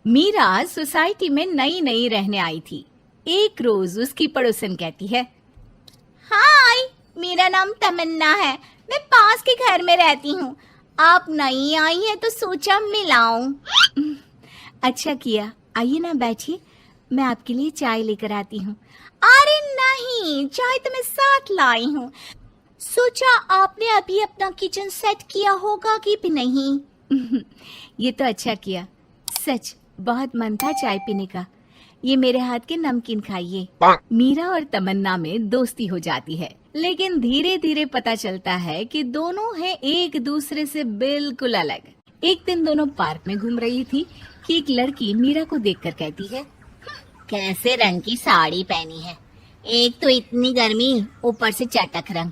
Meera society में नई नई रहने आई थी। एक रोज उसकी पड़ोसन कहती है, हाय, मेरा नाम तमन्ना है, मैं पास के घर में रहती हूँ। आप नई आई हैं तो सोचा मिलाऊं। अच्छा किया, आइए ना बैठिए, मैं आपके लिए चाय लेकर आती हूँ। अरे नहीं, चाय तो मैं साथ लाई हूँ। सोचा आपने अभी अपना किचन सेट किया होगा कि भी नहीं। ये तो अच्छा किया, सच बहुत मन था चाय पीने का। ये मेरे हाथ के नमकीन खाइए। मीरा और तमन्ना में दोस्ती हो जाती है, लेकिन धीरे धीरे पता चलता है कि दोनों हैं एक दूसरे से बिल्कुल अलग। एक दिन दोनों पार्क में घूम रही थी कि एक लड़की मीरा को देखकर कहती है, कैसे रंग की साड़ी पहनी है, एक तो इतनी गर्मी, ऊपर से चटक रंग,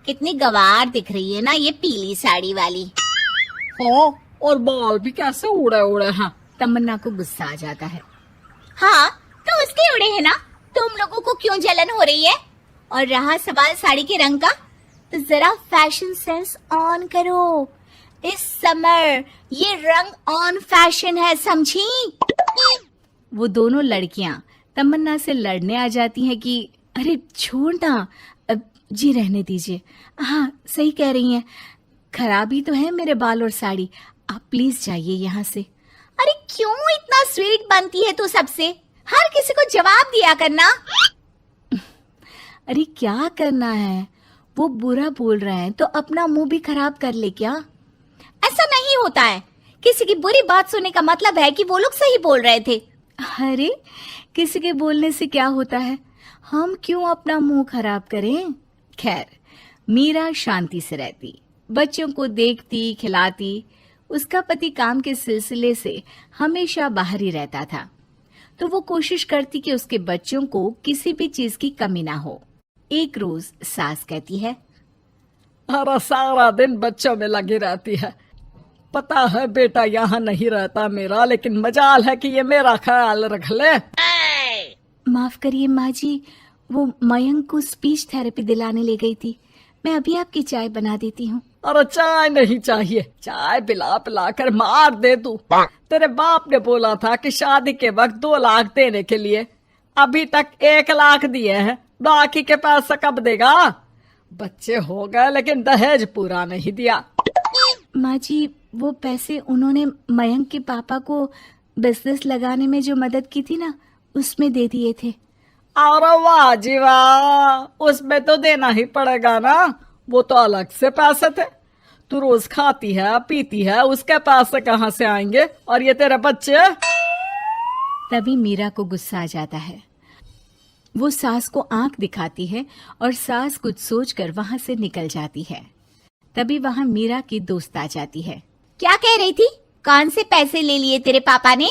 कितनी गवार दिख रही है ना ये पीली साड़ी वाली। हाँ, और बाल भी कैसे उड़े उड़े हैं। तमन्ना को गुस्सा आ जाता है। हाँ, तो उसके उड़े हैं ना, तुम लोगों को क्यों जलन हो रही है? और रहा सवाल साड़ी के रंग का, तो जरा फैशन सेंस ऑन करो। इस समर ये रंग ऑन फैशन है, समझी? वो दोनों लड़कियां तमन्ना से लड़ने आ जाती हैं कि अरे छोड़ ना, जी रहने दीजिए। हाँ, सही कह रही हैं, खराबी तो है मेरे बाल और साड़ी, आप प्लीज जाइए यहाँ से। अरे क्यों इतना स्वीट बनती है तू सबसे? हर किसी को जवाब दिया करना। अरे क्या करना है, वो बुरा बोल रहे हैं तो अपना मुंह भी खराब कर ले क्या? ऐसा नहीं होता है, किसी की बुरी बात सुनने का मतलब है कि वो लोग सही बोल रहे थे। अरे किसी के बोलने से क्या होता है, हम क्यों अपना मुंह खराब करें? खैर, मीरा शांति से रहती, बच्चों को देखती खिलाती। उसका पति काम के सिलसिले से हमेशा बाहर ही रहता था, तो वो कोशिश करती कि उसके बच्चों को किसी भी चीज की कमी ना हो। एक रोज सास कहती है, अरे सारा दिन बच्चों में लगी रहती है। पता है बेटा यहाँ नहीं रहता मेरा, लेकिन मजाल है कि ये मेरा ख्याल रख ले। माफ करिए माँ जी, वो मयंक को स्पीच थेरेपी दिलाने ले गई थी, मैं अभी आपकी चाय बना देती हूँ। अरे चाय नहीं चाहिए, चाय पिला पिला कर मार दे तू। तेरे बाप ने बोला था कि शादी के वक्त 2 लाख देने के लिए, अभी तक 1 लाख दिए हैं, बाकी के पैसा कब देगा? बच्चे हो गए लेकिन दहेज पूरा नहीं दिया। माँ जी, वो पैसे उन्होंने मयंक के पापा को बिजनेस लगाने में जो मदद की थी ना, उसमें दे दिए थे। अरे वाह जी वाह, उसमें तो देना ही पड़ेगा ना, वो तो अलग से पैसे थे। तू रोज खाती है पीती है, उसके पैसे कहाँ से आएंगे? और ये तेरे बच्चे। तभी मीरा को गुस्सा आ जाता है। वो सास को आंख दिखाती है और सास कुछ सोचकर वहां से निकल जाती है। तभी वहां मीरा की दोस्त आ जाती है। क्या कह रही थी? कौन से पैसे ले लिए तेरे पापा ने?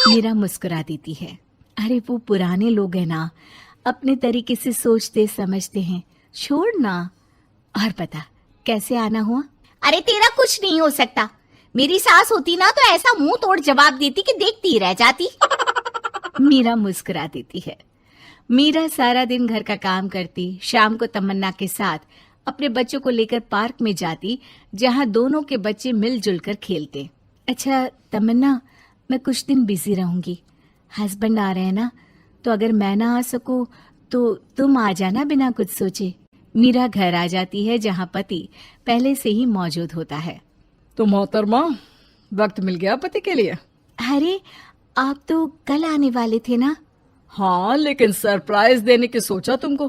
मीरा मुस्कुरा देती है। अरे वो पुराने लोग हैं ना, अपने तरीके से सोचते समझते हैं, छोड़ ना। और पता कैसे आना हुआ? अरे तेरा कुछ नहीं हो सकता, मेरी सास होती ना तो ऐसा मुंह तोड़ जवाब देती कि देखती रह जाती। मीरा मुस्कुरा देती है। मीरा सारा दिन घर का काम करती, शाम को तमन्ना के साथ अपने बच्चों को लेकर पार्क में जाती, जहां दोनों के बच्चे मिलजुल कर खेलते। अच्छा तमन्ना, मैं कुछ दिन बिजी रहूंगी, हस्बैंड आ रहे हैं ना, तो अगर मैं ना आ सकूं तो तुम आ जाना बिना कुछ सोचे। मीरा घर आ जाती है, जहां पति पहले से ही मौजूद होता है। तो मोहतरमा, वक्त मिल गया पति के लिए? अरे आप तो कल आने वाले थे ना? हाँ, लेकिन सरप्राइज देने की सोचा तुमको।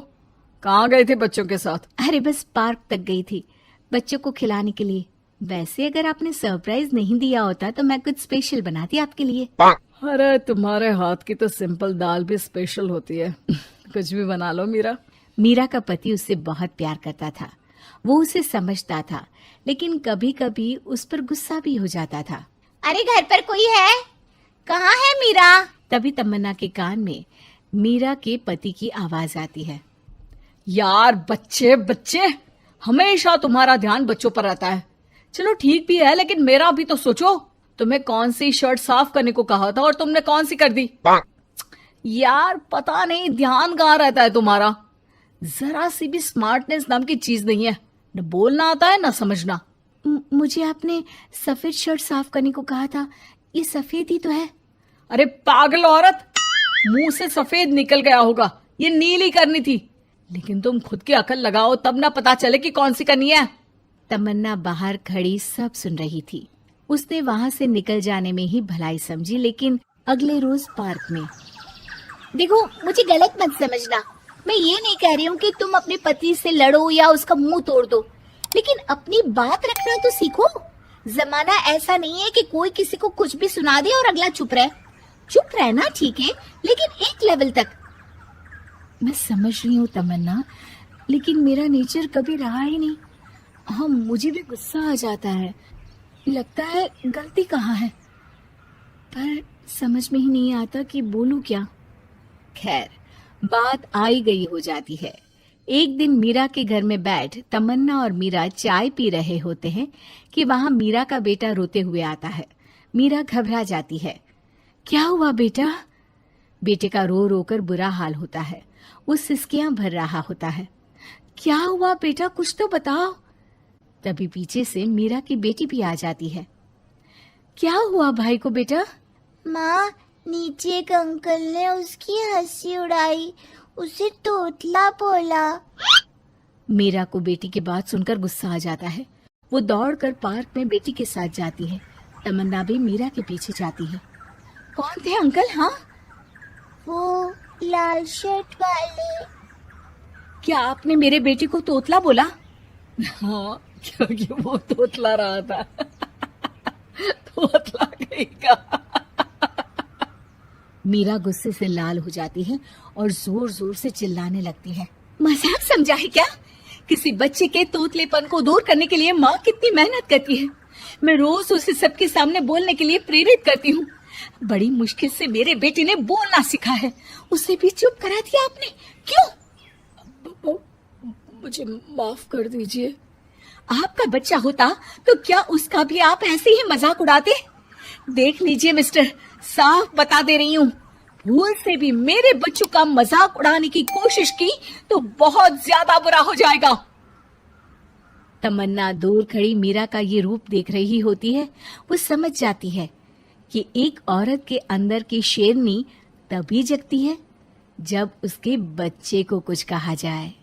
कहाँ गए थे बच्चों के साथ? अरे बस पार्क तक गई थी, बच्चों को खिलाने के लिए। वैसे अगर आपने सरप्राइज नहीं दिया होता तो मैं कुछ स्पेशल बनाती आपके लिए। अरे तुम्हारे हाथ की तो सिंपल दाल भी स्पेशल होती है। कुछ भी बना लो मीरा। मीरा का पति उससे बहुत प्यार करता था, वो उसे समझता था, लेकिन कभी कभी उस पर गुस्सा भी हो जाता था। अरे घर पर कोई है? कहाँ है मीरा? तभी तमन्ना के कान में मीरा के पति की आवाज आती है। यार बच्चे बच्चे, हमेशा तुम्हारा ध्यान बच्चों पर रहता है। चलो ठीक भी है, लेकिन मेरा भी तो सोचो। तुम्हें कौन सी शर्ट साफ करने को कहा था और तुमने कौन सी कर दी? यार पता नहीं ध्यान कहाँ रहता है तुम्हारा। जरा सी भी स्मार्टनेस नाम की चीज नहीं है, न बोलना आता है न समझना। मुझे आपने सफेद शर्ट साफ करने को कहा था, ये सफेद ही तो है। अरे पागल औरत, मुंह से सफेद निकल गया होगा, ये नीली करनी थी। लेकिन तुम खुद की अकल लगाओ तब ना पता चले कि कौन सी करनी है। तमन्ना बाहर खड़ी सब सुन रही थी। उसने वहां से निकल जाने में ही भलाई समझी, लेकिन अगले रोज पार्क में। देखो, मुझे गलत मत समझना, मैं ये नहीं कह रही हूँ कि तुम अपने पति से लड़ो या उसका मुंह तोड़ दो, लेकिन अपनी बात रखना तो सीखो। जमाना ऐसा नहीं है कि कोई किसी को कुछ भी सुना दे और अगला चुप रहे। चुप रहना ठीक है, लेकिन एक लेवल तक। मैं समझ रही हूँ तमन्ना, लेकिन मेरा नेचर कभी रहा ही नहीं। हाँ, मुझे भी गुस्सा आ जाता है, लगता है गलती कहाँ है, पर समझ में ही नहीं आता कि बोलूं क्या। खैर, बात आई गई हो जाती है। एक दिन मीरा के घर में बैठ तमन्ना और मीरा चाय पी रहे होते हैं कि वहां मीरा का बेटा रोते हुए आता है। मीरा घबरा जाती है। क्या हुआ बेटा? बेटे का रो रो कर बुरा हाल होता है। वो सिसकियां भर रहा होता है। क्या हुआ बेटा, कुछ तो बताओ। तभी पीछे से मीरा की बेटी भी आ जाती है। क्या हुआ भाई को बेटा? माँ, नीचे एक अंकल ने उसकी हंसी उड़ाई, उसे तोतला बोला। मीरा को बेटी की बात सुनकर गुस्सा आ जाता है। वो दौड़कर पार्क में बेटी के साथ जाती है। तमन्ना भी मीरा के पीछे जाती है। कौन थे अंकल? हाँ, वो लाल शर्ट वाले। क्या आपने मेरे बेटे को तोतला बोला? हाँ, क्योंकि वो तोतला रहा था। तोतला गई का। मीरा गुस्से से लाल हो जाती है और जोर जोर से चिल्लाने लगती है। मजाक समझा है क्या? किसी बच्चे के तोतलेपन को दूर करने के लिए माँ कितनी मेहनत करती है। मैं रोज उसे सबके सामने बोलने के लिए प्रेरित करती हूँ। बड़ी मुश्किल से मेरे बेटे ने बोलना सीखा है, उसे भी चुप करा दिया आपने। क्यों? मुझे माफ कर दीजिए। आपका बच्चा होता तो क्या उसका भी आप ऐसे ही मजाक उड़ाते? देख लीजिए मिस्टर, साफ बता दे रही हूँ, भूल से भी मेरे बच्चों का मजाक उड़ाने की कोशिश की तो बहुत ज्यादा बुरा हो जाएगा। तमन्ना दूर खड़ी मीरा का ये रूप देख रही होती है। वो समझ जाती है कि एक औरत के अंदर की शेरनी तभी जगती है जब उसके बच्चे को कुछ कहा जाए।